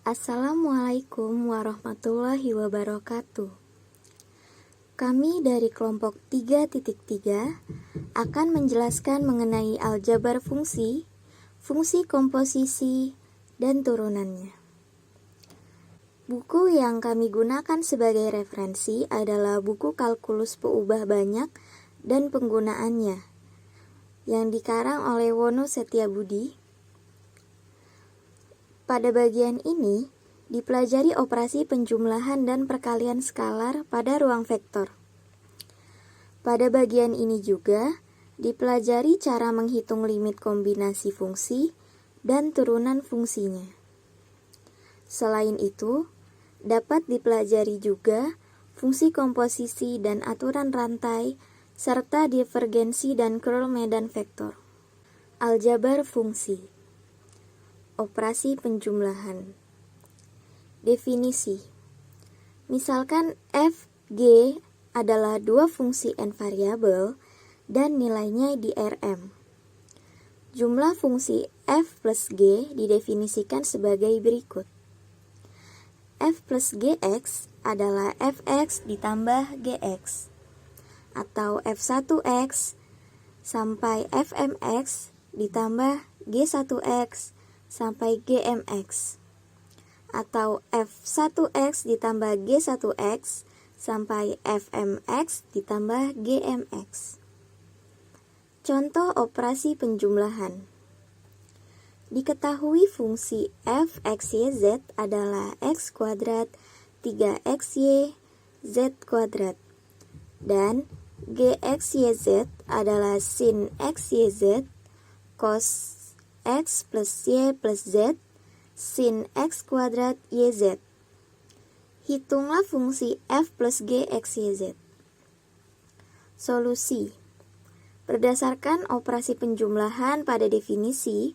Assalamualaikum warahmatullahi wabarakatuh. Kami dari kelompok 3.3 akan menjelaskan mengenai aljabar fungsi, fungsi komposisi, dan turunannya. Buku yang kami gunakan sebagai referensi adalah buku Kalkulus Peubah Banyak dan Penggunaannya, yang dikarang oleh Wono Setiabudi. Pada bagian ini, dipelajari operasi penjumlahan dan perkalian skalar pada ruang vektor. Pada bagian ini juga, dipelajari cara menghitung limit kombinasi fungsi dan turunan fungsinya. Selain itu, dapat dipelajari juga fungsi komposisi dan aturan rantai, serta divergensi dan curl medan vektor. Aljabar fungsi. Operasi penjumlahan. Definisi. Misalkan f, g adalah dua fungsi n variabel dan nilainya di Rm. Jumlah fungsi f plus g didefinisikan sebagai berikut. F plus gx adalah fx ditambah gx, atau f1x sampai fmx ditambah g1x sampai gmx, atau f1x ditambah g1x sampai fmx ditambah gmx. Contoh operasi penjumlahan. Diketahui fungsi f(x,y,z) adalah x kuadrat 3xy z kuadrat, dan gx,y,z adalah sin x,y,z cos x plus y plus z sin x kuadrat yz. Hitunglah fungsi f plus g x yz. Solusi. Berdasarkan operasi penjumlahan pada definisi,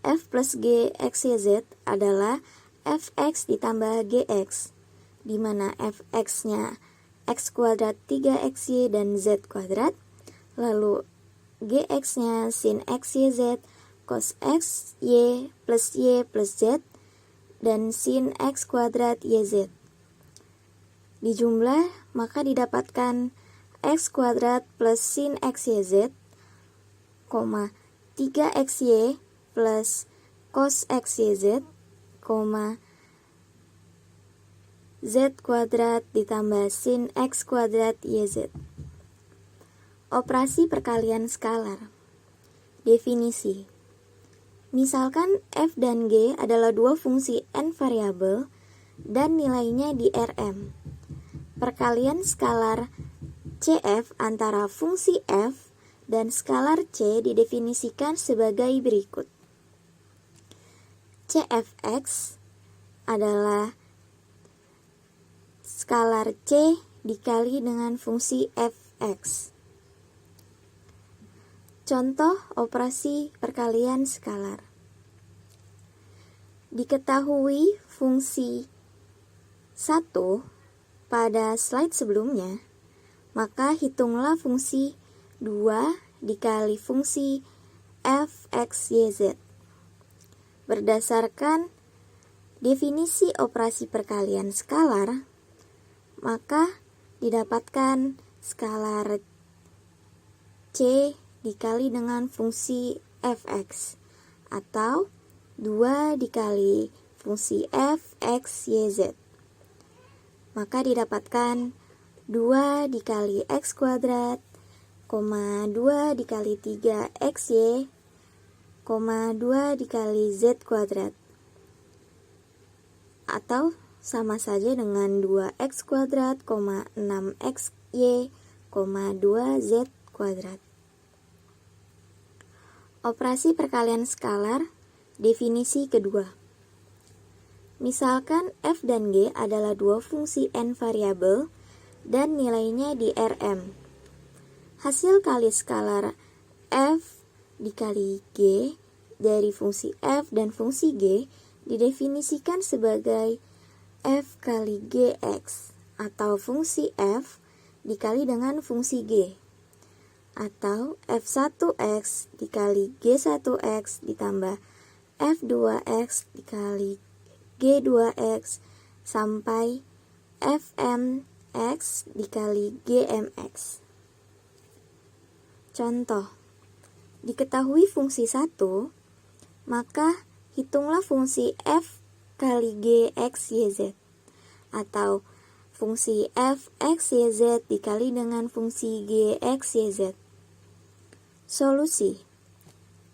f plus g x yz adalah fx ditambah gx, di mana fx-nya x kuadrat 3xy dan z kuadrat, lalu gx-nya sin x yz cos x y plus z dan sin x kuadrat yz. Dijumlah, maka didapatkan x kuadrat plus sin x yz, 3xy plus cos x yz, z kuadrat ditambah sin x kuadrat yz. Operasi perkalian skalar. Definisi. Misalkan f dan g adalah dua fungsi n variabel dan nilainya di Rm. Perkalian skalar cf antara fungsi f dan skalar c didefinisikan sebagai berikut. Cfx adalah skalar c dikali dengan fungsi fx. Contoh operasi perkalian skalar. Diketahui fungsi 1 pada slide sebelumnya, maka hitunglah fungsi 2 dikali fungsi fx,yz. Berdasarkan definisi operasi perkalian skalar, maka didapatkan skalar c dikali dengan fungsi fx, atau 2 dikali fungsi fx,yz. Maka didapatkan 2 dikali x kuadrat, 2 dikali 3xy, 2 dikali z kuadrat. Atau sama saja dengan 2x kuadrat, 6xy, 2z kuadrat. Operasi perkalian skalar, definisi kedua. Misalkan f dan g adalah dua fungsi n variabel dan nilainya di Rm. Hasil kali skalar f dikali g dari fungsi f dan fungsi g didefinisikan sebagai f kali gx, atau fungsi f dikali dengan fungsi g, atau f1x dikali g1x ditambah f2x dikali G2X sampai Fmx dikali Gmx. Contoh, diketahui fungsi 1, maka hitunglah fungsi f kali Gx YZ, atau fungsi fx YZ dikali dengan fungsi Gx YZ. Solusi.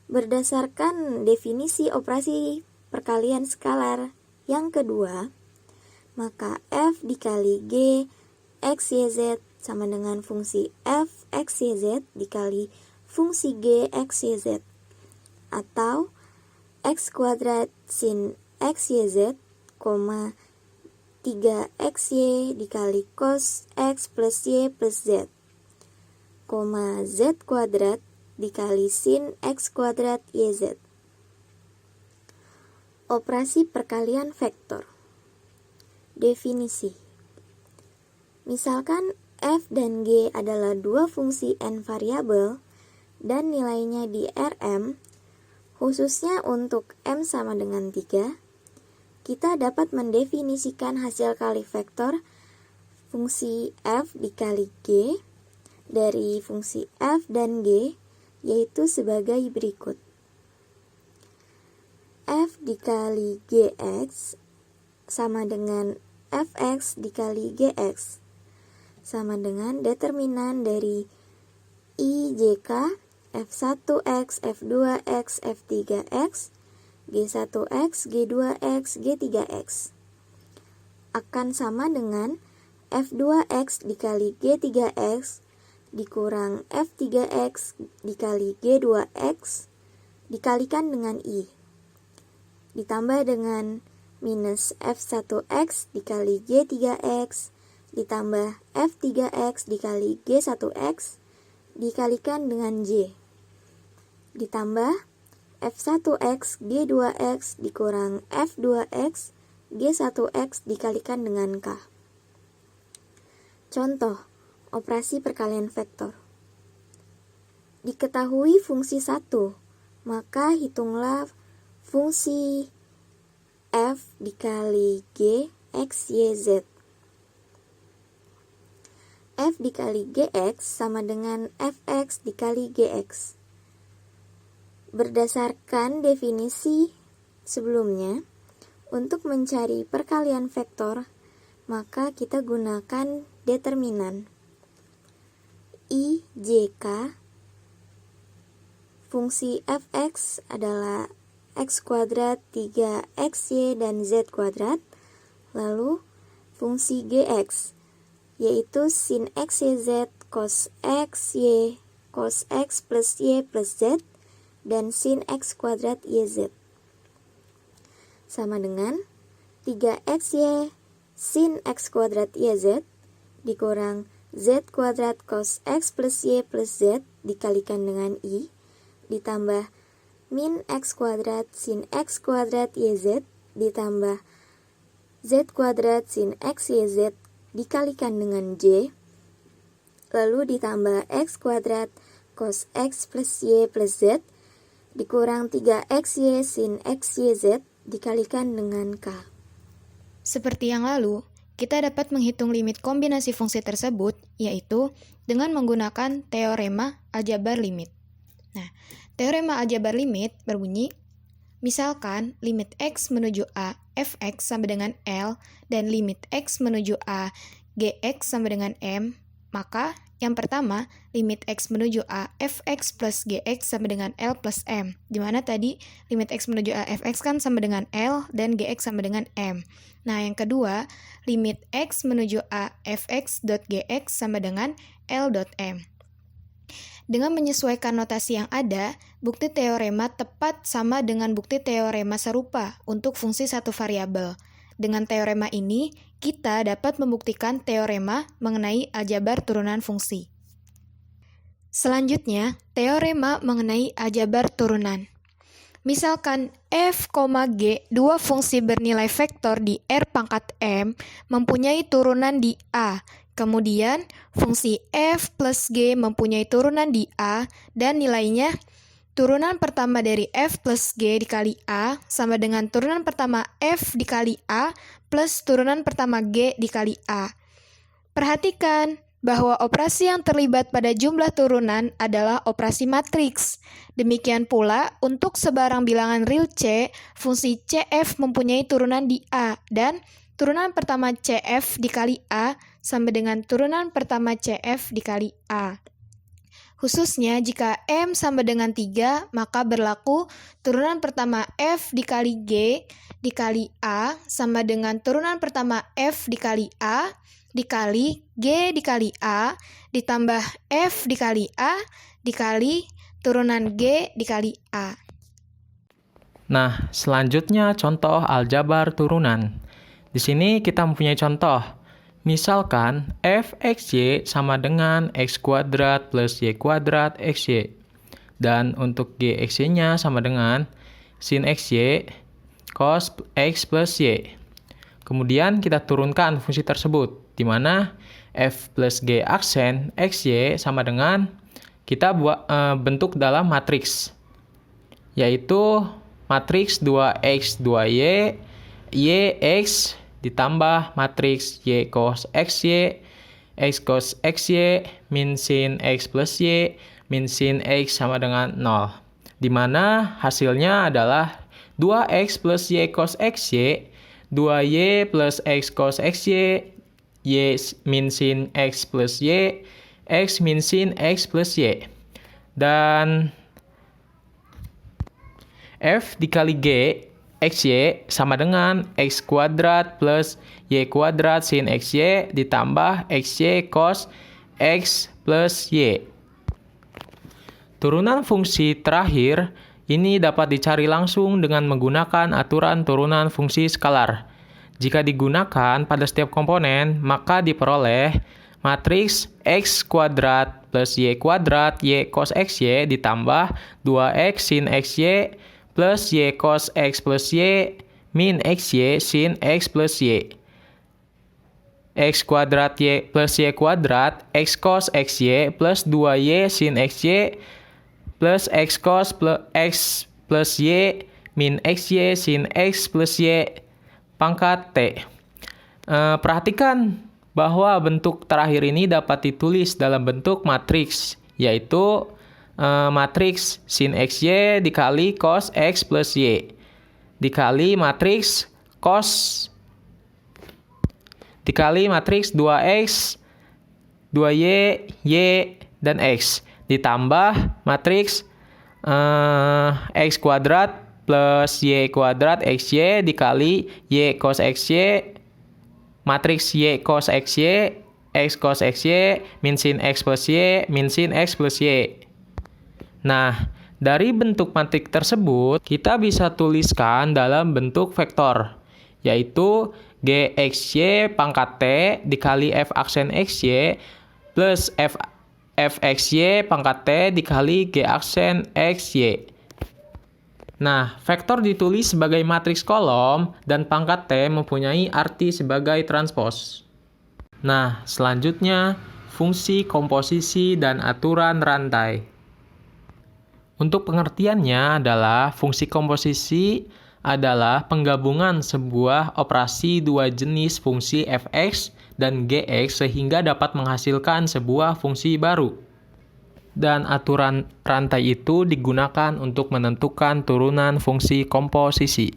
Berdasarkan definisi operasi perkalian skalar yang kedua, maka f dikali G x YZ sama dengan fungsi f x YZ dikali fungsi G x YZ, atau x kuadrat sin x YZ, 3xy dikali cos x plus y plus z, z kuadrat dikali sin x kuadrat YZ. Operasi perkalian vektor. Definisi. Misalkan f dan g adalah dua fungsi n variabel dan nilainya di Rm, khususnya untuk m sama dengan 3, kita dapat mendefinisikan hasil kali vektor fungsi f dikali g dari fungsi f dan g, yaitu sebagai berikut. F dikali gx sama dengan fx dikali gx, sama dengan determinan dari IJK f1x, f2x, f3x, g1x, g2x, g3x akan sama dengan f2x dikali g3x dikurang f3x dikali g2x dikalikan dengan I, ditambah dengan minus f1x dikali g3x ditambah f3x dikali g1x dikalikan dengan J, ditambah f1x g2x dikurang f2x g1x dikalikan dengan K. Contoh, operasi perkalian vektor. Diketahui fungsi 1, maka hitunglah fungsi f dikali g x y z. F dikali gx sama dengan fx dikali gx. Berdasarkan definisi sebelumnya, untuk mencari perkalian vektor, maka kita gunakan determinan IJK. Fungsi fx adalah x kuadrat 3xy dan z kuadrat, lalu fungsi gx yaitu sin x yz cos x y cos x plus y plus z dan sin x kuadrat yz, sama dengan 3xy sin x kuadrat yz dikurang z kuadrat cos x plus y plus z dikalikan dengan I, ditambah min x kuadrat sin x kuadrat yz ditambah z kuadrat sin x yz dikalikan dengan J, lalu ditambah x kuadrat cos x plus y plus z dikurang 3xy sin x yz dikalikan dengan K. Seperti yang lalu, kita dapat menghitung limit kombinasi fungsi tersebut, yaitu dengan menggunakan teorema aljabar limit. Nah, teorema aljabar limit berbunyi, misalkan limit x menuju a fx sama dengan L dan limit x menuju a gx sama dengan M, maka yang pertama limit x menuju a fx plus gx sama dengan L plus M, di mana tadi limit x menuju a fx kan sama dengan L dan gx sama dengan M. Nah, yang kedua limit x menuju a fx dot gx sama dengan L dot M. Dengan menyesuaikan notasi yang ada, bukti teorema tepat sama dengan bukti teorema serupa untuk fungsi satu variabel. Dengan teorema ini, kita dapat membuktikan teorema mengenai aljabar turunan fungsi. Selanjutnya, teorema mengenai aljabar turunan. Misalkan f, g, dua fungsi bernilai vektor di R pangkat M mempunyai turunan di A. Kemudian, fungsi f plus g mempunyai turunan di A dan nilainya turunan pertama dari F plus G dikali A sama dengan turunan pertama F dikali A plus turunan pertama G dikali A. Perhatikan bahwa operasi yang terlibat pada jumlah turunan adalah operasi matriks. Demikian pula untuk sebarang bilangan real C, fungsi CF mempunyai turunan di A dan turunan pertama CF dikali A sama dengan turunan pertama CF dikali A. Khususnya jika M sama dengan 3, maka berlaku turunan pertama F dikali G dikali A sama dengan turunan pertama F dikali A dikali G dikali A ditambah F dikali A dikali turunan G dikali A. Nah, selanjutnya contoh aljabar turunan. Di sini kita mempunyai contoh. Misalkan fxy sama dengan x kuadrat plus y kuadrat xy. Dan untuk gxy-nya sama dengan sin xy cos x plus y. Kemudian kita turunkan fungsi tersebut, di mana f plus g aksen xy sama dengan kita buat bentuk dalam matriks, yaitu matriks 2x 2y, yx ditambah matriks y cos xy, x cos xy, min sin x plus y, min sin x sama dengan 0. Di mana hasilnya adalah 2x plus y cos xy, 2y plus x cos xy, y min sin x plus y, x min sin x plus y. Dan f dikali g xy sama dengan x kuadrat plus y kuadrat sin xy ditambah xy cos x plus y. Turunan fungsi terakhir ini dapat dicari langsung dengan menggunakan aturan turunan fungsi skalar. Jika digunakan pada setiap komponen, maka diperoleh matriks x kuadrat plus y kuadrat y cos xy ditambah 2x sin xy plus y cos x plus y min xy sin x plus y. X kuadrat y plus y kuadrat x cos xy plus 2y sin xy plus x cos plus x plus y min xy sin x plus y pangkat t. Perhatikan bahwa bentuk terakhir ini dapat ditulis dalam bentuk matriks, yaitu matriks sin xy dikali cos x plus y dikali matriks cos dikali matriks 2x 2y y dan x ditambah matriks x kuadrat plus y kuadrat xy dikali y cos xy matriks y cos xy x cos xy min sin x plus y min sin x plus y. Nah, dari bentuk matriks tersebut, kita bisa tuliskan dalam bentuk vektor, yaitu gxy pangkat t dikali f aksen xy plus fxy pangkat t dikali g aksen xy. Nah, vektor ditulis sebagai matriks kolom dan pangkat t mempunyai arti sebagai transpos. Nah, selanjutnya fungsi komposisi dan aturan rantai. Untuk pengertiannya adalah fungsi komposisi adalah penggabungan sebuah operasi dua jenis fungsi fx dan gx sehingga dapat menghasilkan sebuah fungsi baru. Dan aturan rantai itu digunakan untuk menentukan turunan fungsi komposisi.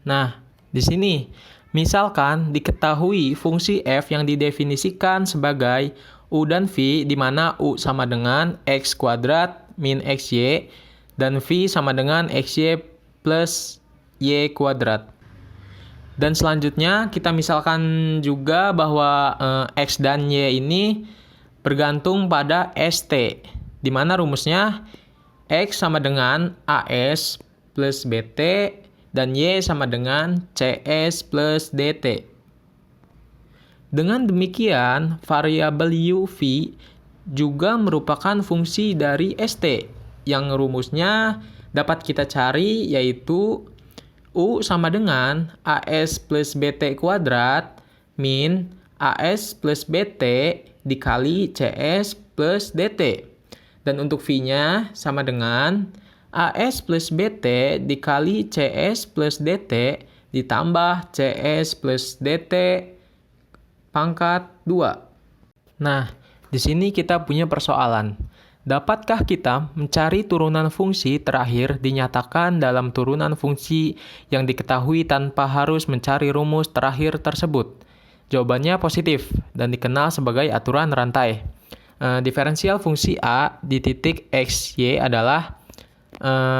Nah, di sini misalkan diketahui fungsi f yang didefinisikan sebagai U dan V, di mana U sama dengan X kuadrat min XY, dan V sama dengan XY plus Y kuadrat. Dan selanjutnya kita misalkan juga bahwa X dan Y ini bergantung pada ST, di mana rumusnya X sama dengan AS plus BT, dan Y sama dengan CS plus DT. Dengan demikian, variabel UV juga merupakan fungsi dari ST, yang rumusnya dapat kita cari yaitu U sama dengan AS plus BT kuadrat min AS plus BT dikali CS plus DT. Dan untuk V-nya sama dengan AS plus BT dikali CS plus DT ditambah CS plus DT pangkat 2. Nah, di sini kita punya persoalan. Dapatkah kita mencari turunan fungsi terakhir dinyatakan dalam turunan fungsi yang diketahui tanpa harus mencari rumus terakhir tersebut? Jawabannya positif dan dikenal sebagai aturan rantai. Diferensial fungsi A di titik X, Y adalah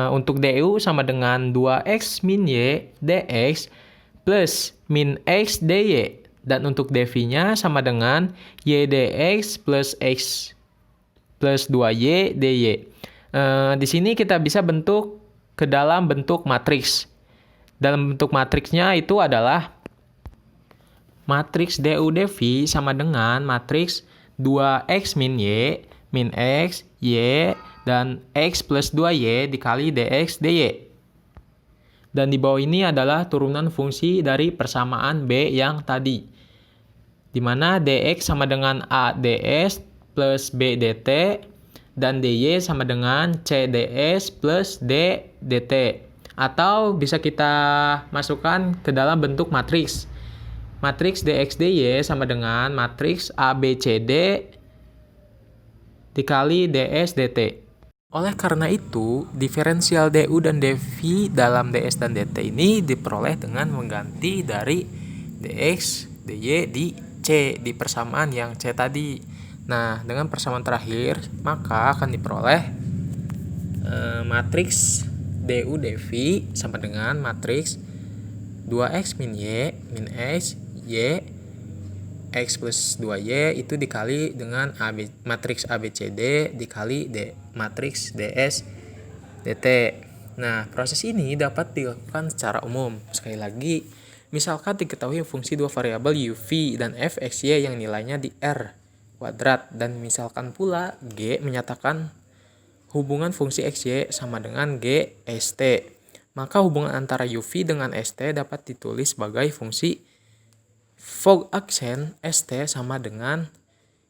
untuk du sama dengan 2x min y dx plus min x dy. Dan untuk dv-nya sama dengan y dx plus x plus 2y dy. Di sini kita bisa bentuk ke dalam bentuk matriks. Dalam bentuk matriksnya itu adalah matriks du dv sama dengan matriks 2x min x, y, dan x plus 2y dikali dx dy. Dan di bawah ini adalah turunan fungsi dari persamaan B yang tadi. Di mana dx sama dengan a ds plus b dt dan dy sama dengan c ds plus d dt. Atau bisa kita masukkan ke dalam bentuk matriks. Matriks dx dy sama dengan matriks abcd dikali ds dt. Oleh karena itu, diferensial du dan dv dalam ds dan dt ini diperoleh dengan mengganti dari dx dy di c di persamaan yang c tadi. Nah, dengan persamaan terakhir, maka akan diperoleh matriks du dv sama dengan matriks 2x min y min x y x plus 2y itu dikali dengan matriks abcd dikali matriks ds dt. Nah, proses ini dapat dilakukan secara umum. Sekali lagi, misalkan diketahui fungsi dua variabel uv dan fxy yang nilainya di r kuadrat, dan misalkan pula g menyatakan hubungan fungsi xy sama dengan g st, maka hubungan antara uv dengan st dapat ditulis sebagai fungsi Fogg aksen st sama dengan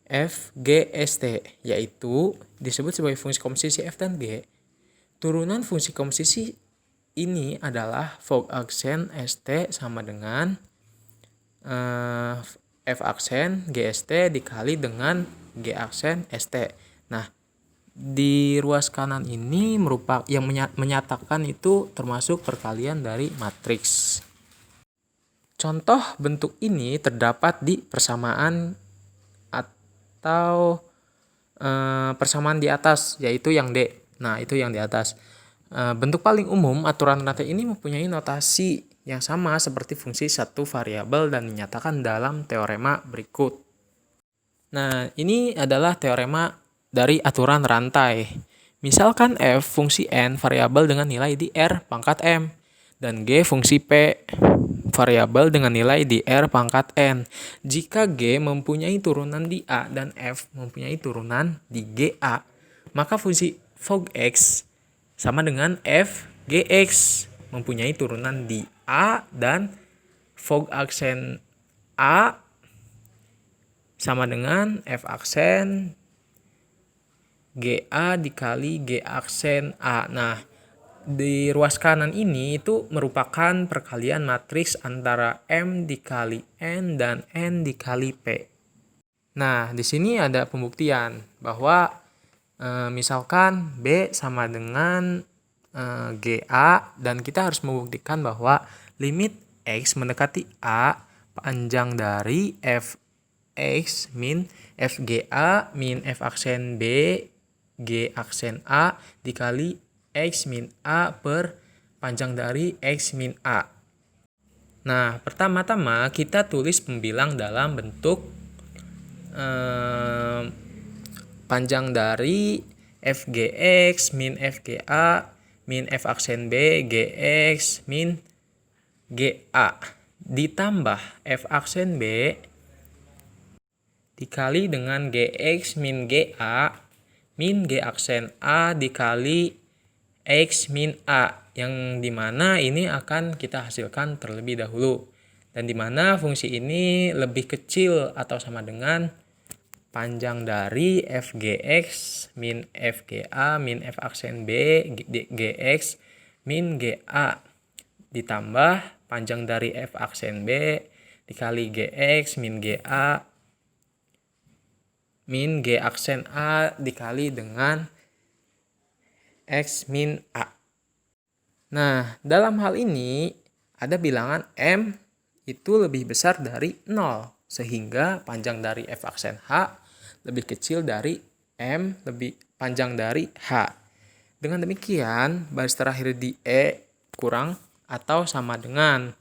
f g st, yaitu disebut sebagai fungsi komposisi f dan g. Turunan fungsi komposisi ini adalah Fogg aksen st sama dengan f aksen g st dikali dengan g aksen st. Nah, di ruas kanan ini merupakan yang menyatakan itu termasuk perkalian dari matriks. Contoh bentuk ini terdapat di persamaan atau persamaan di atas, yaitu yang D. Nah, itu yang di atas. Bentuk paling umum aturan rantai ini mempunyai notasi yang sama seperti fungsi satu variabel dan dinyatakan dalam teorema berikut. Nah, ini adalah teorema dari aturan rantai. Misalkan f fungsi n variabel dengan nilai di r pangkat m dan g fungsi p variabel dengan nilai di r pangkat n. Jika g mempunyai turunan di a dan f mempunyai turunan di ga, maka fungsi Fogg x sama dengan f gx mempunyai turunan di a dan Fogg aksen a sama dengan f aksen ga dikali g aksen a. Nah, di ruas kanan ini itu merupakan perkalian matriks antara M dikali N dan N dikali P. Nah, di sini ada pembuktian bahwa misalkan B sama dengan GA, dan kita harus membuktikan bahwa limit X mendekati A panjang dari Fx min FGA min F aksen B G aksen A dikali X min A per panjang dari X min A. Nah, pertama-tama kita tulis pembilang dalam bentuk panjang dari FGX min FGA min F aksen B GX min GA ditambah F aksen B dikali dengan GX min GA min G aksen A dikali X min A, yang dimana ini akan kita hasilkan terlebih dahulu, dan dimana fungsi ini lebih kecil atau sama dengan panjang dari fgx min fga min f aksen b gx min ga ditambah panjang dari f aksen b dikali gx min ga min g aksen a dikali dengan x min a. Nah, dalam hal ini ada bilangan m itu lebih besar dari 0, sehingga panjang dari f aksen h lebih kecil dari m lebih panjang dari h. Dengan demikian, baris terakhir di E kurang atau sama dengan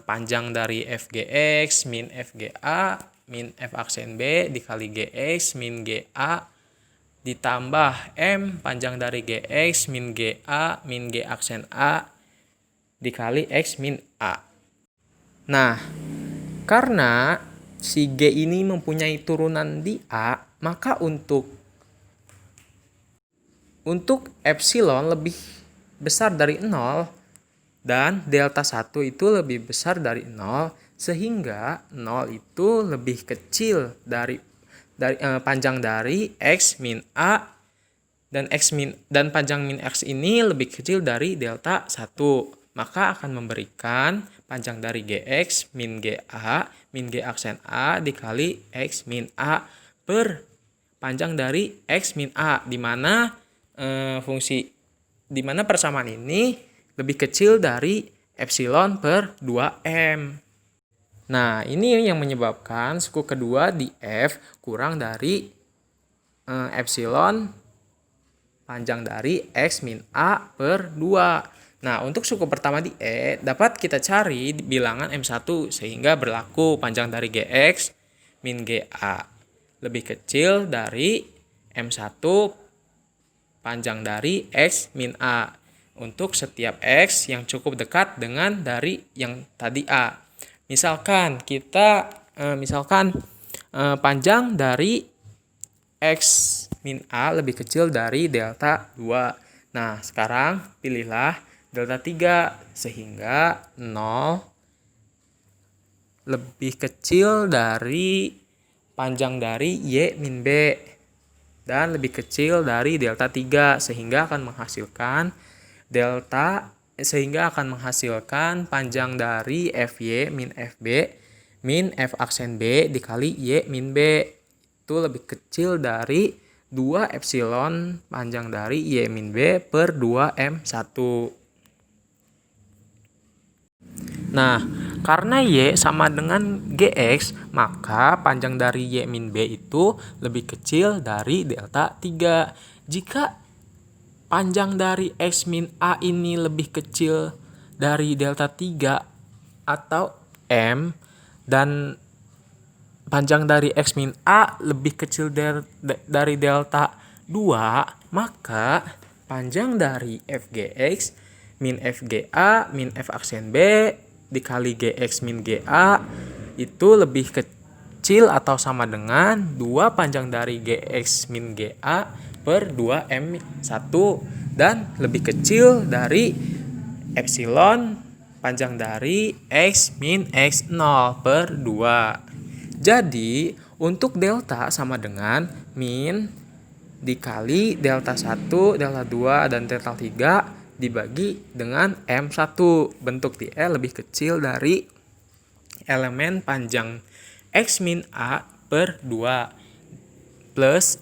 panjang dari fgx min fga min f aksen b dikali gx min ga ditambah m panjang dari gx min ga min g aksen a dikali x min a. Nah, karena si g ini mempunyai turunan di a, maka untuk epsilon lebih besar dari 0 dan delta 1 itu lebih besar dari 0, sehingga 0 itu lebih kecil dari panjang dari x min a dan panjang min x ini lebih kecil dari delta 1. Maka akan memberikan panjang dari gx min ga min g aksen a dikali x min a per panjang dari x min a, di mana persamaan ini lebih kecil dari epsilon per 2m. Nah, ini yang menyebabkan suku kedua di F kurang dari epsilon panjang dari x min a per 2. Nah, untuk suku pertama di E dapat kita cari bilangan M1 sehingga berlaku panjang dari gx min ga lebih kecil dari M1 panjang dari x min a untuk setiap x yang cukup dekat dengan dari yang tadi a. Misalkan panjang dari x min a lebih kecil dari delta 2. Nah, sekarang pilihlah delta 3 sehingga 0 lebih kecil dari panjang dari y min b dan lebih kecil dari delta 3 sehingga akan menghasilkan panjang dari fy min fb min f aksen b dikali y min b itu lebih kecil dari 2 epsilon panjang dari y min b per 2m1. Nah, karena y sama dengan gx, maka panjang dari y min b itu lebih kecil dari delta 3. Jika panjang dari x min a ini lebih kecil dari delta 3 atau m, dan panjang dari x min a lebih kecil dari delta 2, maka panjang dari fgx min fga min f aksen b dikali gx min ga itu lebih kecil atau sama dengan 2 panjang dari gx min ga per 2m1 dan lebih kecil dari epsilon panjang dari x min x0 per 2. Jadi, untuk delta sama dengan min dikali delta 1, delta 2, dan delta 3 dibagi dengan M1. Bentuk di E lebih kecil dari elemen panjang X min A per 2 plus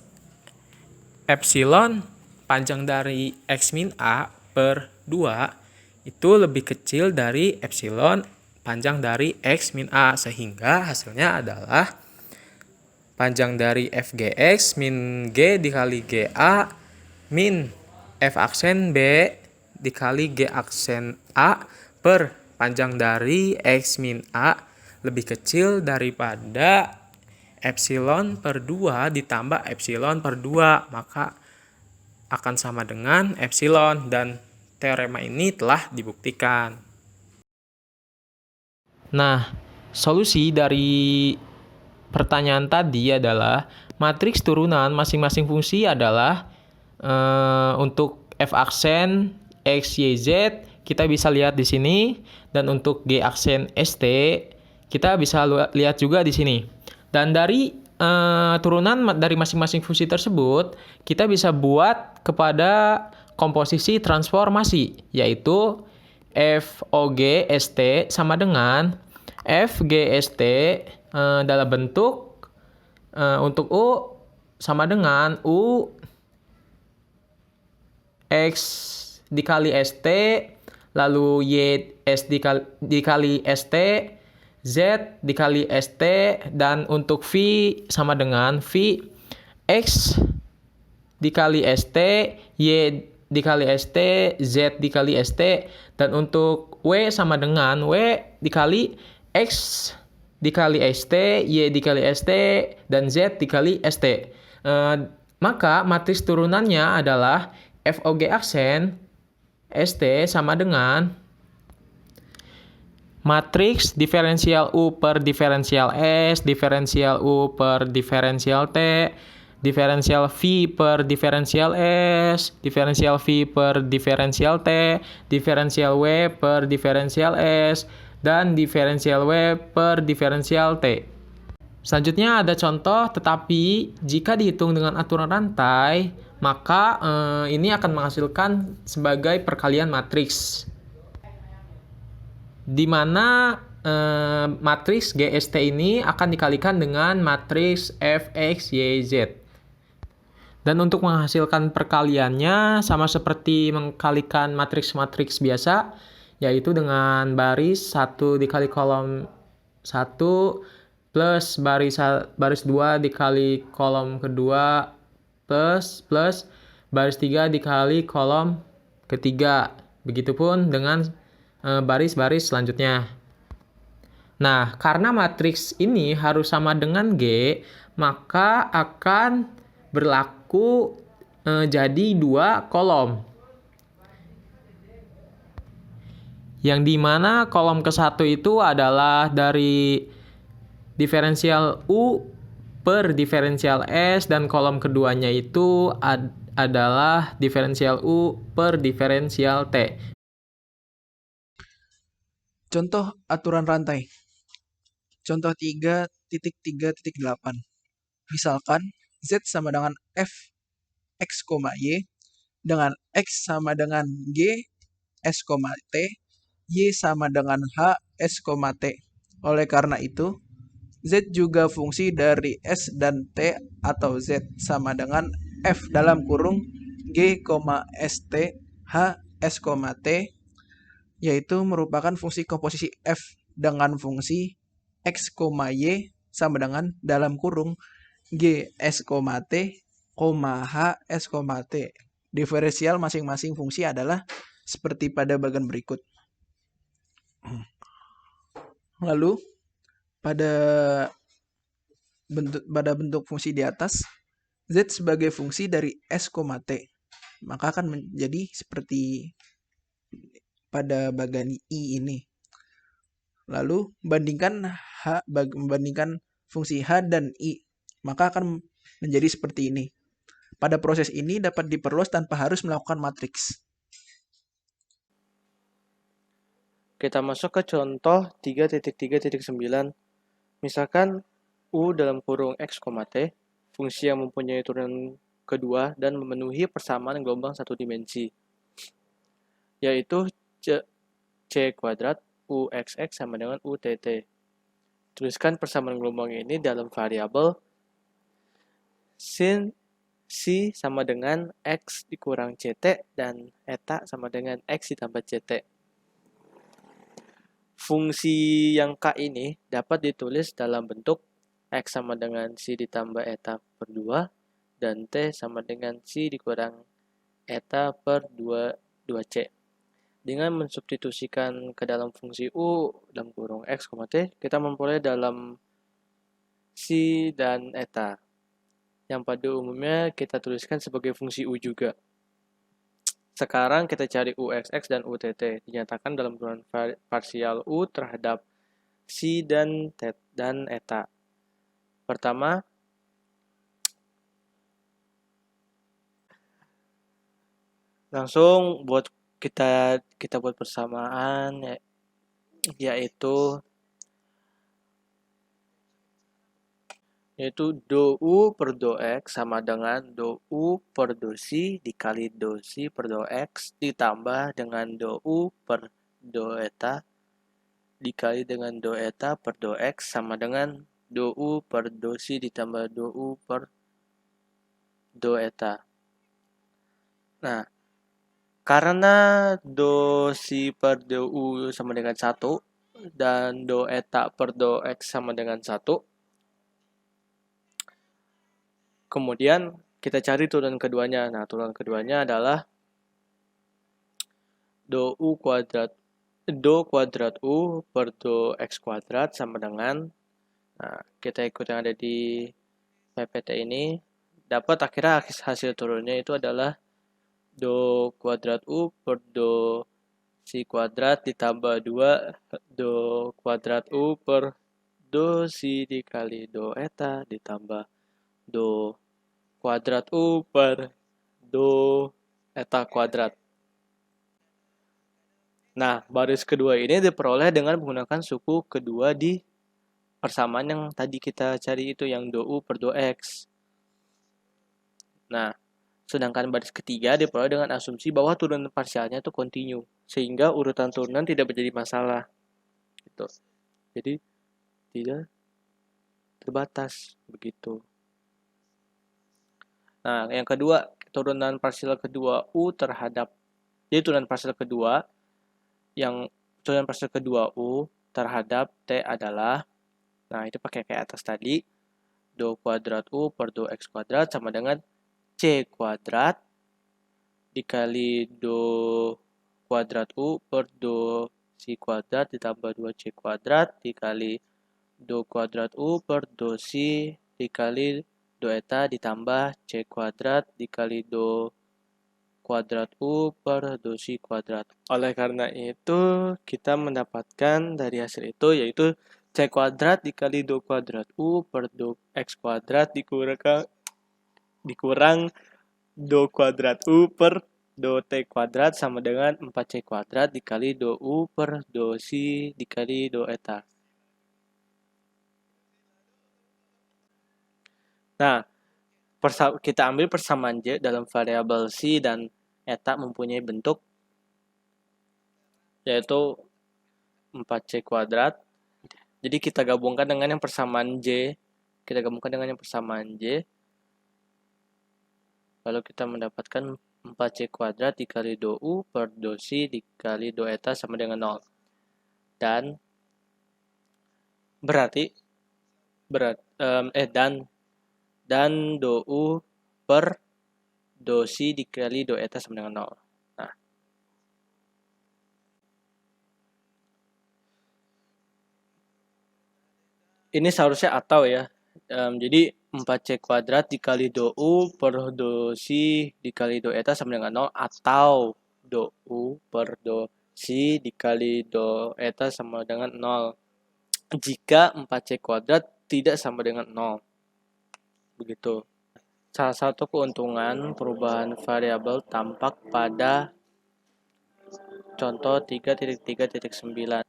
epsilon panjang dari X min A per 2 itu lebih kecil dari epsilon panjang dari X min A, sehingga hasilnya adalah panjang dari fgx min g dikali ga min f aksen b dikali g aksen a per panjang dari x min a lebih kecil daripada epsilon per 2 ditambah epsilon per 2, maka akan sama dengan epsilon, dan teorema ini telah dibuktikan. Nah, solusi dari pertanyaan tadi adalah matriks turunan masing-masing fungsi adalah untuk f aksen x, y, z kita bisa lihat di sini, dan untuk g aksen st kita bisa lihat juga di sini. Dan dari turunan dari masing-masing fungsi tersebut, kita bisa buat kepada komposisi transformasi, yaitu FOGST sama dengan FGST dalam bentuk untuk U sama dengan U X dikali ST, lalu Y S dikali ST, Z dikali ST, dan untuk V sama dengan V X dikali ST, Y dikali ST, Z dikali ST, dan untuk W sama dengan W dikali X dikali ST, Y dikali ST, dan Z dikali ST. Maka matriks turunannya adalah FOG aksen ST sama dengan matriks diferensial U per diferensial S, diferensial U per diferensial T, diferensial V per diferensial S, diferensial V per diferensial T, diferensial W per diferensial S, dan diferensial W per diferensial T. Selanjutnya ada contoh, tetapi jika dihitung dengan aturan rantai, maka ini akan menghasilkan sebagai perkalian matriks. Di mana matriks GST ini akan dikalikan dengan matriks FXYZ. Dan untuk menghasilkan perkaliannya sama seperti mengkalikan matriks-matriks biasa, yaitu dengan baris 1 dikali kolom 1 plus baris 2 dikali kolom kedua plus baris 3 dikali kolom ketiga. Begitupun dengan baris-baris selanjutnya. Nah, karena matriks ini harus sama dengan G, maka akan berlaku jadi 2 kolom. Yang dimana kolom ke-1 itu adalah dari diferensial U per diferensial S, dan kolom keduanya itu adalah diferensial U per diferensial T. Contoh aturan rantai. Contoh 3.3.8. Misalkan Z sama dengan F X, Y dengan X sama dengan G S, T, Y sama dengan H S, T. Oleh karena itu, Z juga fungsi dari S dan T atau Z sama dengan F dalam kurung G, ST, H, S, T, yaitu merupakan fungsi komposisi F dengan fungsi X, Y sama dengan dalam kurung G, S, T, H, S, T. Diferensial masing-masing fungsi adalah seperti pada bagian berikut. Lalu, pada bentuk fungsi di atas, Z sebagai fungsi dari S, T, maka akan menjadi seperti pada bagian I ini. Lalu bandingkan fungsi H dan I, maka akan menjadi seperti ini. Pada proses ini dapat diperluas tanpa harus melakukan matriks. Kita masuk ke contoh 3.3.9. Misalkan U dalam kurung X, T, fungsi yang mempunyai turunan kedua dan memenuhi persamaan gelombang satu dimensi, yaitu C kuadrat UXX sama dengan UTT. Tuliskan persamaan gelombang ini dalam variabel sin C sama dengan X dikurang CT dan eta sama dengan X ditambah CT. Fungsi yang K ini dapat ditulis dalam bentuk X sama dengan C ditambah eta per 2 dan T sama dengan C dikurang eta per 2C. Dengan mensubstitusikan ke dalam fungsi U dalam kurung X, T, kita memperoleh dalam C dan eta, yang pada umumnya kita tuliskan sebagai fungsi U juga. Sekarang kita cari UXX dan UTT, dinyatakan dalam turunan parsial U terhadap C dan eta. Pertama, langsung buat kita buat persamaan, yaitu yaitu do U per do X sama dengan do U per do Si dikali do Si per do X ditambah dengan do U per do eta dikali dengan do eta per do X sama dengan do U per do Si ditambah do U per do eta. Nah, karena do Si per do U sama dengan 1 dan do eta per do X sama dengan 1, kemudian kita cari turunan keduanya. Nah, turunan keduanya adalah do kuadrat U per do X kuadrat sama dengan, nah, kita ikut yang ada di PPT ini, dapat akhirnya hasil turunnya itu adalah do kuadrat U per do Si kuadrat ditambah 2 do kuadrat U per do Si dikali do eta ditambah do kuadrat U per do eta kuadrat. Nah, baris kedua ini diperoleh dengan menggunakan suku kedua di persamaan yang tadi kita cari itu yang do U per do X. Nah, sedangkan baris ketiga diperoleh dengan asumsi bahwa turunan parsialnya itu kontinu, sehingga urutan turunan tidak menjadi masalah. Gitu. Jadi, tidak terbatas begitu. Nah, yang kedua, turunan parsial kedua U terhadap, jadi turunan parsial kedua U terhadap T adalah, nah itu pakai kayak atas tadi, do kuadrat U per do X kuadrat sama dengan C kuadrat dikali do kuadrat U per do Si kuadrat ditambah 2C kuadrat dikali do kuadrat U per do Si dikali do eta ditambah C kuadrat dikali do kuadrat U per do Si kuadrat. Oleh karena itu, kita mendapatkan dari hasil itu yaitu C kuadrat dikali do kuadrat U per do X kuadrat dikurang do kuadrat U per do T kuadrat sama dengan 4C kuadrat dikali do U per do Si dikali do eta. Nah, kita ambil persamaan J dalam variabel Si dan eta mempunyai bentuk yaitu 4C kuadrat. Jadi kita gabungkan dengan yang persamaan J. Lalu kita mendapatkan 4C kuadrat dikali do U per do Si dikali do eta sama dengan 0. Dan dan do U per do Si dikali do eta sama dengan 0. Nah, ini seharusnya atau ya. Jadi 4C kuadrat dikali do U per do Si dikali do eta sama dengan 0 atau do U per do Si dikali do eta sama dengan 0 jika 4C kuadrat tidak sama dengan 0. Begitu. Salah satu keuntungan perubahan variabel tampak pada contoh 3.3.9.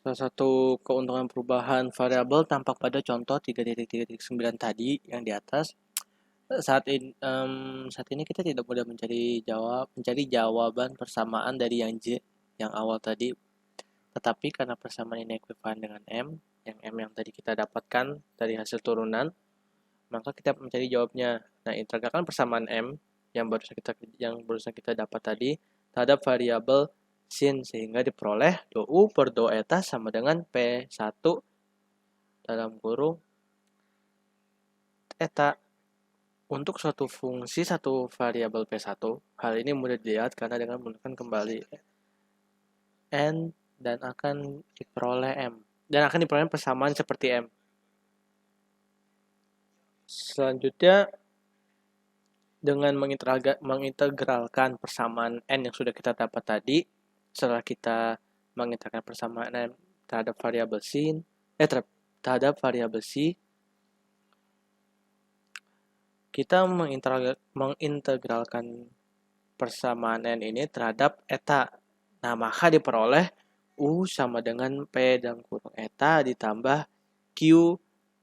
Salah satu keuntungan perubahan variabel tampak pada contoh 3.3.9 tadi yang di atas. Saat ini kita tidak mudah mencari jawaban persamaan dari yang J yang awal tadi. Tetapi karena persamaan ini ekuivalen dengan M, yang M yang tadi kita dapatkan dari hasil turunan, maka kita mencari jawabnya. Nah, integralkan persamaan M yang barusan kita dapat tadi terhadap variabel sin sehingga diperoleh do U per do eta sama dengan P1 dalam kurung eta untuk suatu fungsi satu variabel P1. Hal ini mudah dilihat karena dengan menggunakan kembali N dan akan diperoleh M. Dan akan diperoleh persamaan seperti M. Selanjutnya, dengan mengintegralkan persamaan N yang sudah kita dapat tadi, setelah kita mengintegralkan persamaan N terhadap variabel C, kita mengintegralkan persamaan N ini terhadap eta. Nah, maka diperoleh U sama dengan P dalam kurung eta ditambah Q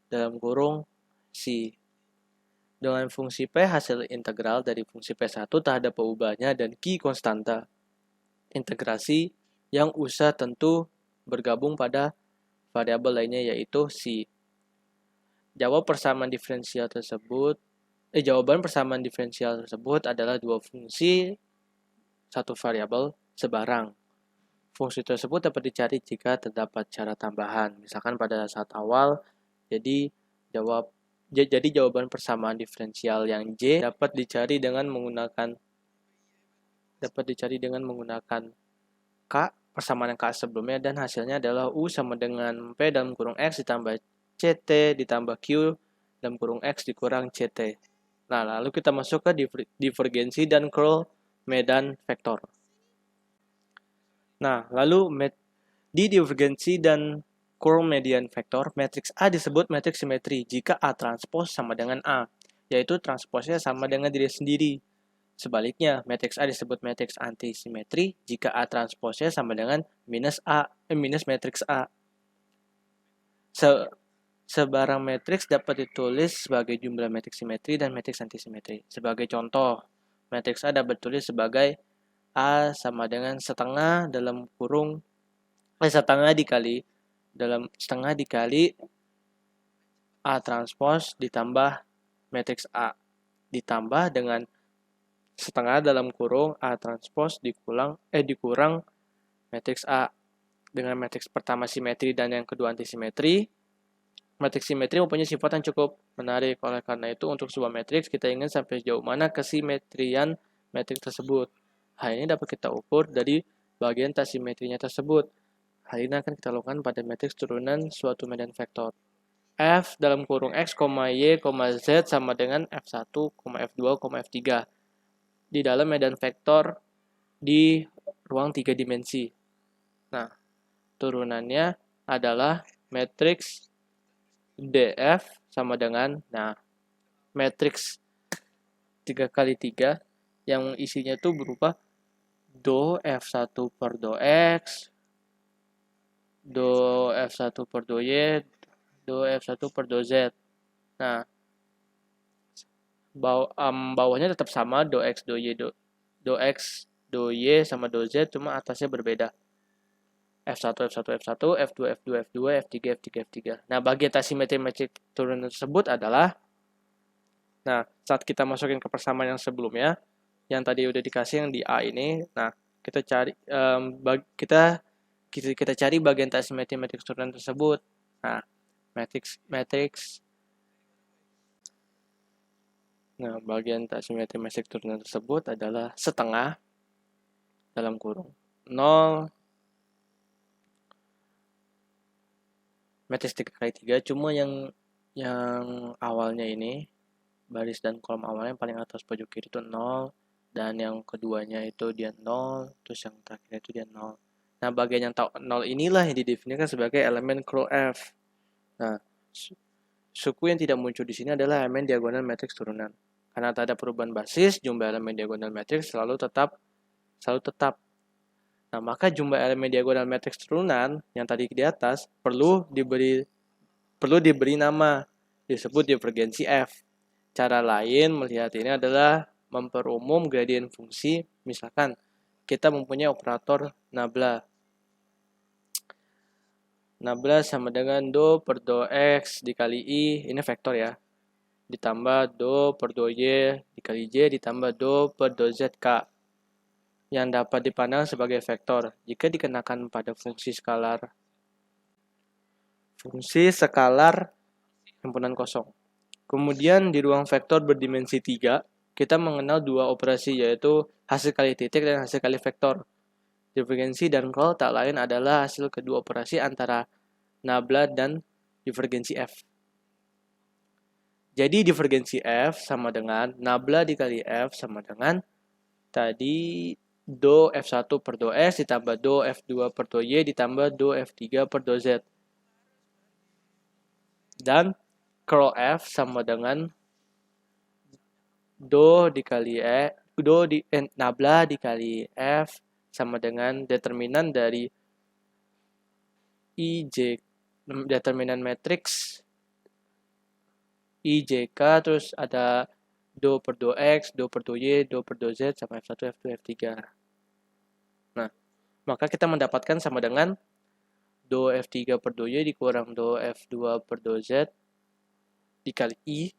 dalam kurung C. Dengan fungsi P hasil integral dari fungsi P1 terhadap perubahannya dan Q konstanta. Integrasi yang usah tentu bergabung pada variabel lainnya yaitu C. Jawaban persamaan diferensial tersebut adalah dua fungsi satu variabel sebarang. Fungsi tersebut dapat dicari jika terdapat cara tambahan. Misalkan pada saat awal, jadi jawaban persamaan diferensial yang J dapat dicari dengan menggunakan K, persamaan yang K sebelumnya, dan hasilnya adalah U sama dengan P dalam kurung X ditambah CT ditambah Q dalam kurung X dikurang CT. Nah, lalu kita masuk ke divergensi dan curl medan vektor. Nah, lalu di divergensi dan curl median vektor, matriks A disebut matriks simetri jika A transpos sama dengan A, yaitu transposnya sama dengan diri sendiri. Sebaliknya, matriks A disebut matriks antisimetri jika A transposnya sama dengan minus matriks A. Sebarang matriks dapat ditulis sebagai jumlah matriks simetri dan matriks antisimetri. Sebagai contoh, matriks A dapat ditulis sebagai A sama dengan setengah dikali A transpos ditambah matriks A ditambah dengan setengah dalam kurung A transpos dikurang matriks A. Dengan matriks pertama simetri dan yang kedua antisimetri. Matriks simetri mempunyai sifat yang cukup menarik. Oleh karena itu, untuk sebuah matriks kita ingin sampai sejauh mana kesimetrian matriks tersebut. Hal ini dapat kita ukur dari bagian tasimetrinya tersebut. Hal ini akan kita lakukan pada matriks turunan suatu medan vektor. F dalam kurung X, Y, Z sama dengan F1, F2, F3 di dalam medan vektor di ruang 3 dimensi. Nah, turunannya adalah matriks DF sama dengan matriks 3x3 yang isinya itu berupa do F1 per do X, do F1 per do Y, do F1 per do Z. Nah, bawahnya tetap sama, do X, do Y, do X, do Y sama do Z, cuma atasnya berbeda. F1, F2, F3, F3. Nah, bagian tasimetri matriks turunan tersebut adalah, saat kita masukin ke persamaan yang sebelumnya, yang tadi udah dikasih yang di A ini, nah, kita cari kita cari bagian tasimetri matriks turunan tersebut. Nah, bagian tasimetri matriks turunan tersebut adalah setengah dalam kurung 0 matriks 3x3, cuma yang awalnya ini baris dan kolom awalnya paling atas pojok kiri itu 0, dan yang keduanya itu dia 0, terus yang terakhir itu dia 0. Nah, bagian yang 0 inilah yang didefinisikan sebagai elemen curl F. Nah, suku yang tidak muncul di sini adalah elemen diagonal matriks turunan. Karena tak ada perubahan basis, jumlah elemen diagonal matriks selalu tetap. Nah, maka jumlah elemen diagonal matriks turunan yang tadi di atas perlu diberi nama, disebut divergensi F. Cara lain melihat ini adalah memperumum gradien fungsi. Misalkan kita mempunyai operator nabla. Nabla sama dengan do per do X dikali I, ini vektor ya, ditambah do per do Y dikali J ditambah do per do ZK, yang dapat dipandang sebagai vektor jika dikenakan pada fungsi skalar himpunan kosong. Kemudian di ruang vektor berdimensi 3, kita mengenal dua operasi, yaitu hasil kali titik dan hasil kali vektor. Divergensi dan curl tak lain adalah hasil kedua operasi antara nabla dan divergensi F. Jadi divergensi F sama dengan nabla dikali F sama dengan tadi do F1 per do S ditambah do F2 per do Y ditambah do F3 per do Z. Dan curl F sama dengan nabla dikali F sama dengan determinan dari IJ, determinan matriks I, J, K, terus ada do per do X, do per do Y, do per do Z, sama F1, F2, F3. Nah, maka kita mendapatkan sama dengan do F3 per do Y dikurang do F2 per do Z dikali I,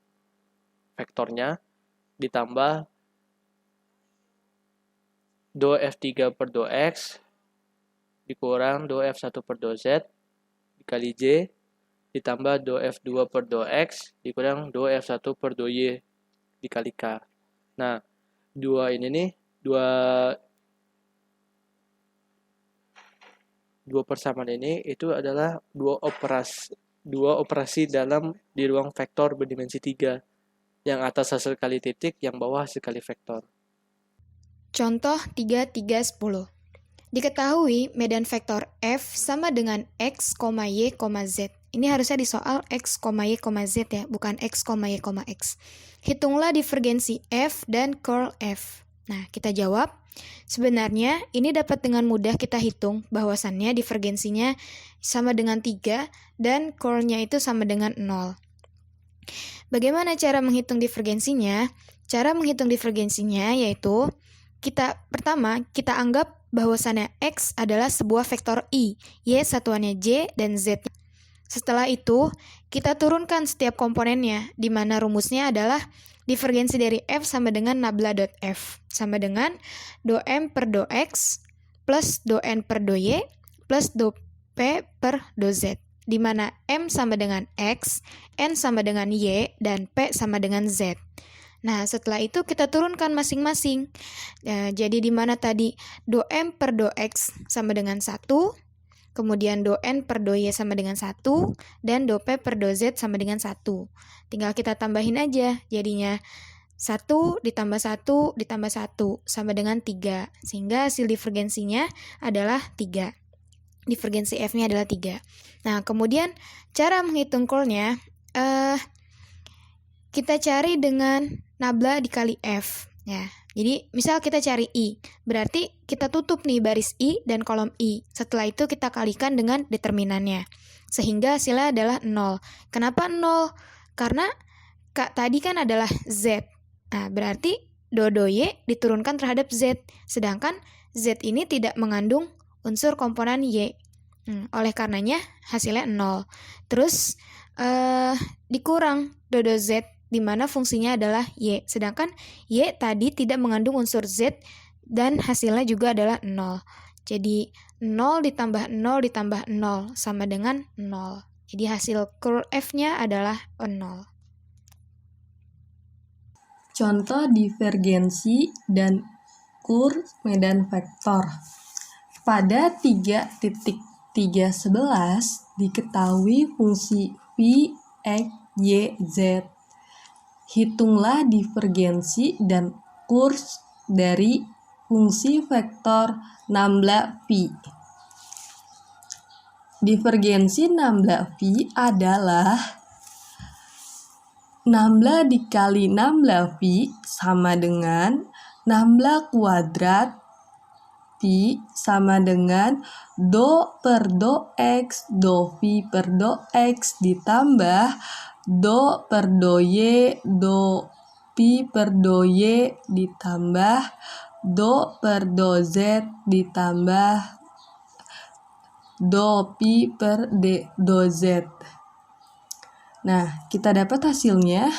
vektornya, ditambah do F3 per do X dikurang do F1 per do Z dikali J ditambah do F2 per do X dikurang do F1 per do Y dikali K. Nah, dua ini nih, dua persamaan ini itu adalah dua operasi di ruang vektor berdimensi 3. Yang atas hasil kali titik, yang bawah hasil kali vektor. Contoh 3, 3, 10. Diketahui medan vektor F sama dengan X, Y, Z. Ini harusnya di soal X, Y, Z ya, bukan X, Y, X. Hitunglah divergensi F dan curl F. Nah, kita jawab. Sebenarnya ini dapat dengan mudah kita hitung bahwasannya divergensinya sama dengan 3 dan curlnya itu sama dengan 0. Bagaimana cara menghitung divergensinya? Cara menghitung divergensinya yaitu pertama kita anggap bahwasannya X adalah sebuah vektor I, Y satuannya J dan Z. Setelah itu, kita turunkan setiap komponennya, di mana rumusnya adalah divergensi dari F sama dengan nabla.F, sama dengan do M per do X plus do N per do Y plus do P per do Z, di mana M sama dengan X, N sama dengan Y, dan P sama dengan Z. Nah, setelah itu kita turunkan masing-masing. Jadi di mana tadi do M per do X sama dengan 1, kemudian do N per do Y sama dengan 1, dan do P per do Z sama dengan 1. Tinggal kita tambahin aja, jadinya 1 ditambah 1 ditambah 1 sama dengan 3. Sehingga hasil divergensinya adalah 3. Divergensi F-nya adalah 3. Nah, kemudian cara menghitung curlnya, kita cari dengan nabla dikali F. Ya, jadi misal kita cari I, berarti kita tutup nih baris I dan kolom I. Setelah itu kita kalikan dengan determinannya. Sehingga hasilnya adalah 0. Kenapa 0? Karena tadi kan adalah Z. Nah, berarti do Y diturunkan terhadap Z. Sedangkan Z ini tidak mengandung unsur komponen Y. Oleh karenanya hasilnya 0. Terus dikurang do Z, di mana fungsinya adalah Y. Sedangkan Y tadi tidak mengandung unsur Z dan hasilnya juga adalah 0. Jadi 0 ditambah 0 ditambah 0 sama dengan 0. Jadi hasil curl F-nya adalah 0. Contoh divergensi dan curl medan vektor. Pada 3.311 diketahui fungsi V, X, Y, Z. Hitunglah divergensi dan kurs dari fungsi vektor nabla phi. Divergensi nabla phi adalah nabla dikali nabla phi sama dengan nabla kuadrat phi sama dengan do per do X, do phi per do X ditambah do per do Y, do pi per do Y ditambah do per do Z ditambah do pi per do Z. Nah, kita dapat hasilnya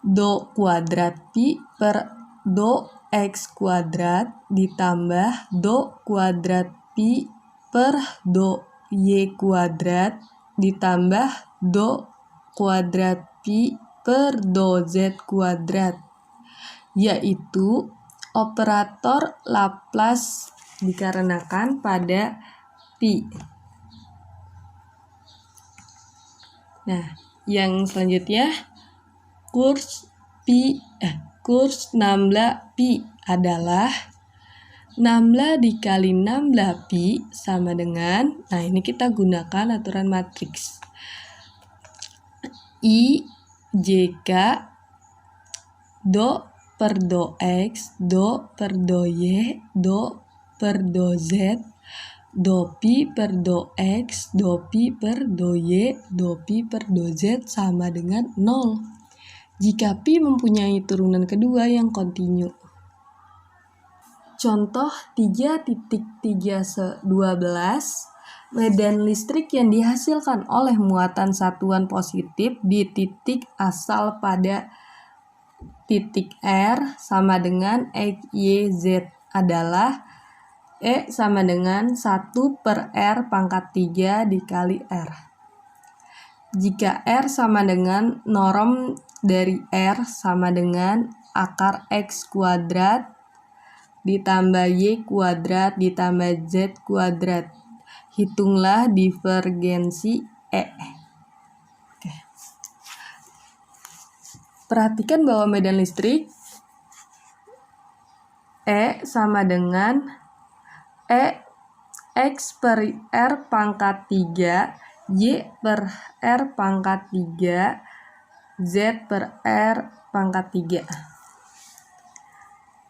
do kuadrat pi per do X kuadrat ditambah do kuadrat pi per do Y kuadrat ditambah do kuadrat pi per do Z kuadrat, yaitu operator Laplace dikarenakan pada pi. Nah, yang selanjutnya kurs nabla pi adalah nabla dikali nabla pi sama dengan, nah ini kita gunakan aturan matriks I, JK, do per do X, do per do Y, do per do Z, do pi per do X, do pi per do Y, do pi per do Z sama dengan 0. Jika pi mempunyai turunan kedua yang kontinu. Contoh 3.312, medan listrik yang dihasilkan oleh muatan satuan positif di titik asal pada titik R sama dengan X, Y, Z adalah E sama dengan 1 per R pangkat 3 dikali R. Jika R sama dengan norm dari R sama dengan akar X kuadrat ditambah Y kuadrat ditambah Z kuadrat. Hitunglah divergensi E. Oke. Perhatikan bahwa medan listrik E sama dengan E X per R pangkat 3, Y per R pangkat 3, Z per R pangkat 3.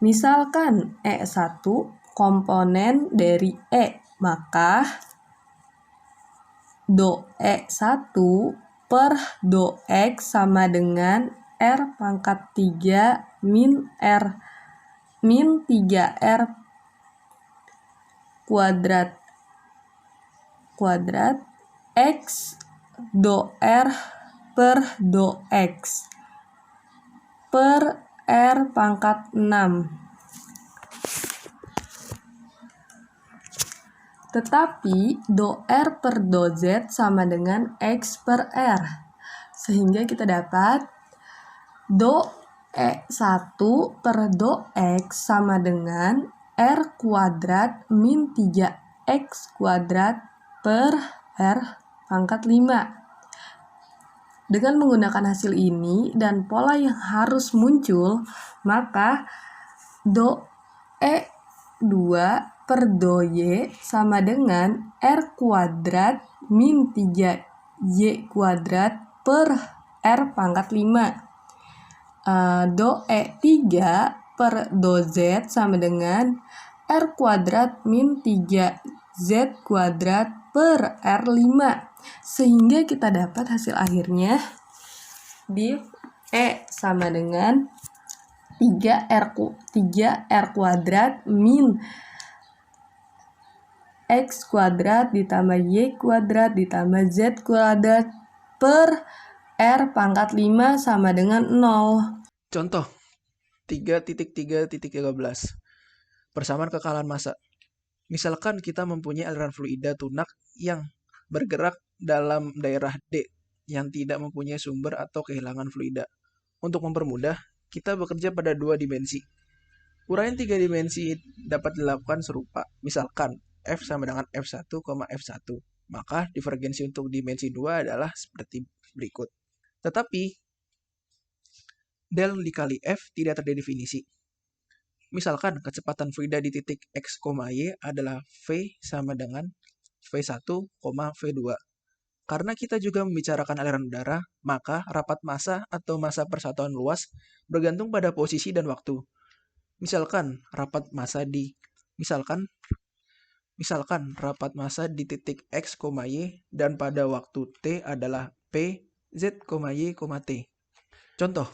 Misalkan E1 komponen dari E, maka do E1 per do X sama dengan R pangkat 3 min 3R kuadrat X do R per do X per R pangkat 6. Tetapi do R per do Z sama dengan X per R. Sehingga kita dapat do E1 per do X sama dengan R kuadrat min 3X kuadrat per R pangkat 5. Dengan menggunakan hasil ini dan pola yang harus muncul, maka do E2 per do Y sama dengan R kuadrat min 3Y kuadrat per R pangkat 5. Do E3 per do Z sama dengan R kuadrat min 3Z kuadrat per R5. Sehingga kita dapat hasil akhirnya di E sama dengan 3R kuadrat min X kuadrat ditambah Y kuadrat ditambah Z kuadrat per R pangkat 5 sama dengan 0. Contoh 3.3.13 persamaan kekalahan massa. Misalkan kita mempunyai aliran fluida tunak yang bergerak dalam daerah D yang tidak mempunyai sumber atau kehilangan fluida. Untuk mempermudah, kita bekerja pada 2 dimensi. Uraian 3 dimensi dapat dilakukan serupa. Misalkan F sama dengan F1, F1. Maka divergensi untuk dimensi 2 adalah seperti berikut. Tetapi del dikali F tidak terdefinisi. Misalkan kecepatan fluida di titik X, Y adalah V sama dengan V1, V2. Karena kita juga membicarakan aliran udara, maka rapat massa atau massa persatuan luas bergantung pada posisi dan waktu. Misalkan rapat massa di titik X, Y dan pada waktu T adalah P, Z, Y, T. Contoh,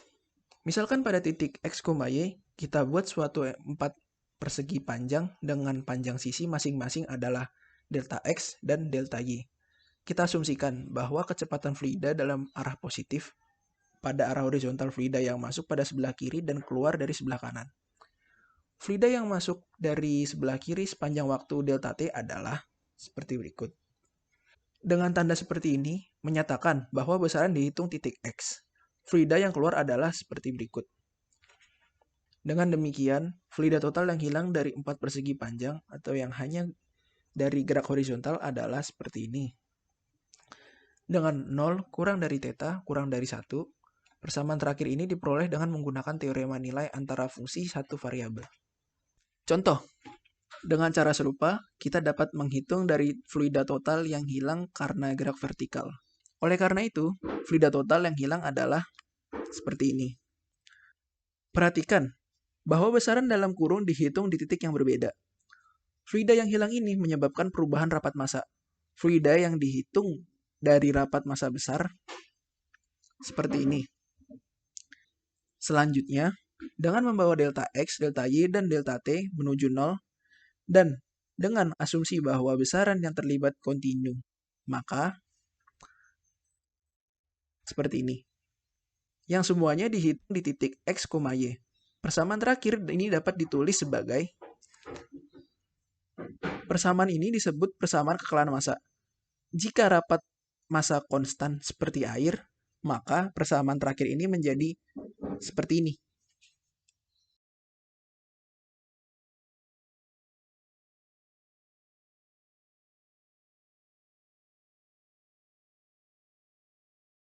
misalkan pada titik X, Y, kita buat suatu 4 persegi panjang dengan panjang sisi masing-masing adalah delta X dan delta Y. Kita asumsikan bahwa kecepatan fluida dalam arah positif pada arah horizontal fluida yang masuk pada sebelah kiri dan keluar dari sebelah kanan. Fluida yang masuk dari sebelah kiri sepanjang waktu delta T adalah seperti berikut. Dengan tanda seperti ini, menyatakan bahwa besaran dihitung titik X. Fluida yang keluar adalah seperti berikut. Dengan demikian, fluida total yang hilang dari 4 persegi panjang atau yang hanya dari gerak horizontal adalah seperti ini. Dengan 0 kurang dari theta kurang dari 1, persamaan terakhir ini diperoleh dengan menggunakan teorema nilai antara fungsi satu variabel. Contoh, dengan cara serupa, kita dapat menghitung dari fluida total yang hilang karena gerak vertikal. Oleh karena itu, fluida total yang hilang adalah seperti ini. Perhatikan bahwa besaran dalam kurung dihitung di titik yang berbeda. Fluida yang hilang ini menyebabkan perubahan rapat massa. Fluida yang dihitung dari rapat massa besar seperti ini. Selanjutnya, dengan membawa delta X, delta Y, dan delta T menuju 0, dan dengan asumsi bahwa besaran yang terlibat kontinu, maka seperti ini. Yang semuanya dihitung di titik X, Y. Persamaan terakhir ini dapat ditulis sebagai persamaan ini disebut persamaan kekalahan massa. Jika rapat massa konstan seperti air, maka persamaan terakhir ini menjadi seperti ini.